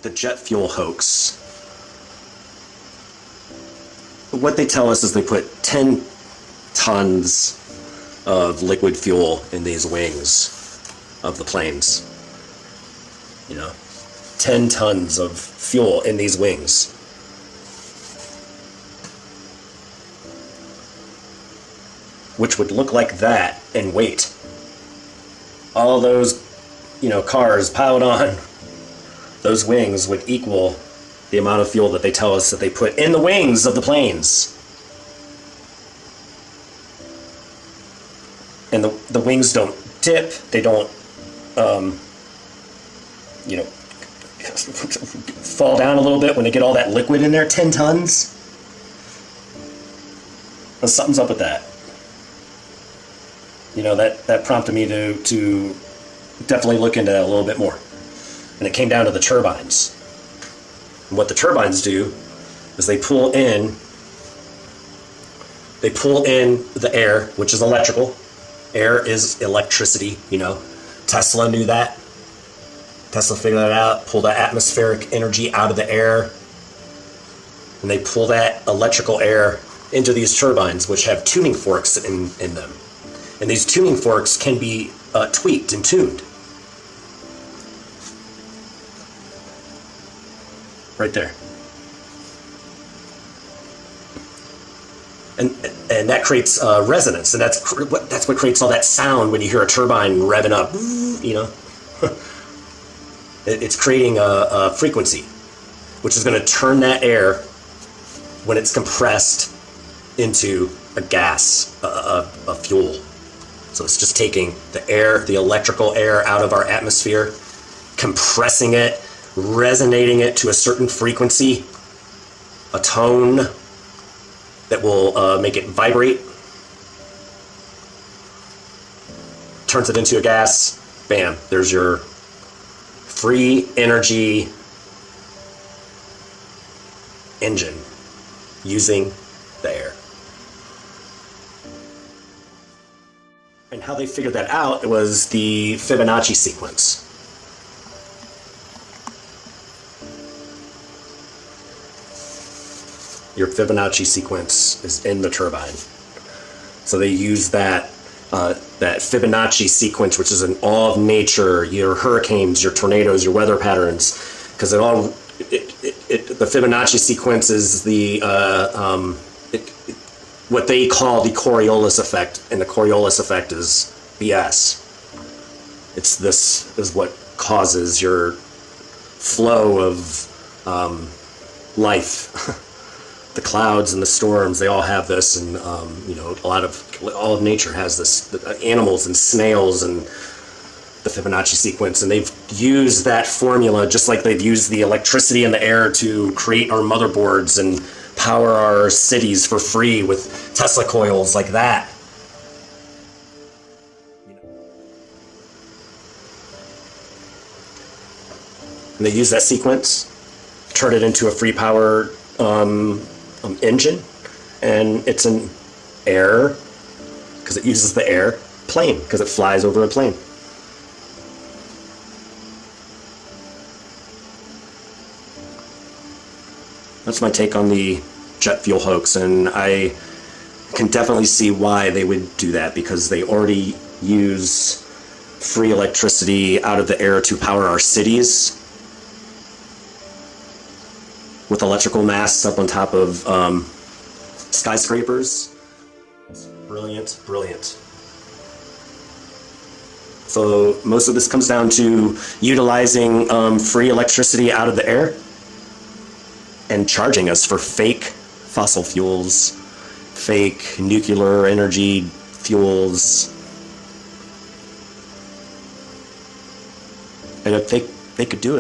the jet fuel hoax. What they tell us is they put 10 tons of liquid fuel in these wings of the planes. 10 tons of fuel in these wings. Which would look like that in weight. All those, cars piled on those wings would equal the amount of fuel that they tell us that they put in the wings of the planes. And the wings don't dip, they don't, fall down a little bit when they get all that liquid in there. 10 tons? Well, something's up with that. That prompted me to definitely look into that a little bit more. And it came down to the turbines. And what the turbines do is they pull in the air, which is electrical. Air is electricity, Tesla knew that. Tesla figured that out, pulled that atmospheric energy out of the air, and they pull that electrical air into these turbines, which have tuning forks in them. And these tuning forks can be tweaked and tuned. Right there. And that creates resonance, and that's what creates all that sound when you hear a turbine revving up. It's creating a frequency, which is going to turn that air, when it's compressed, into a gas, a fuel. So it's just taking the air, the electrical air out of our atmosphere, compressing it, resonating it to a certain frequency, a tone that will make it vibrate, turns it into a gas. Bam, there's your free energy engine using the air. And how they figured that out was the Fibonacci sequence. Your Fibonacci sequence is in the turbine. So they use that Fibonacci sequence, which is in all of nature, your hurricanes, your tornadoes, your weather patterns, because the Fibonacci sequence is what they call the Coriolis effect, and the Coriolis effect is BS. This is what causes your flow of life. The clouds and the storms, they all have this, and all of nature has this. The animals and snails and the Fibonacci sequence, and they've used that formula just like they've used the electricity in the air to create our motherboards and power our cities for free with Tesla coils like that. And they use that sequence, turn it into a free power engine, and it's an air, because it uses the air, plane, because it flies over a plane. That's my take on the jet fuel hoax, and I can definitely see why they would do that, because they already use free electricity out of the air to power our cities with electrical masts up on top of skyscrapers. It's brilliant, brilliant. So most of this comes down to utilizing free electricity out of the air and charging us for fake fossil fuels, fake nuclear energy fuels. And if they could do it,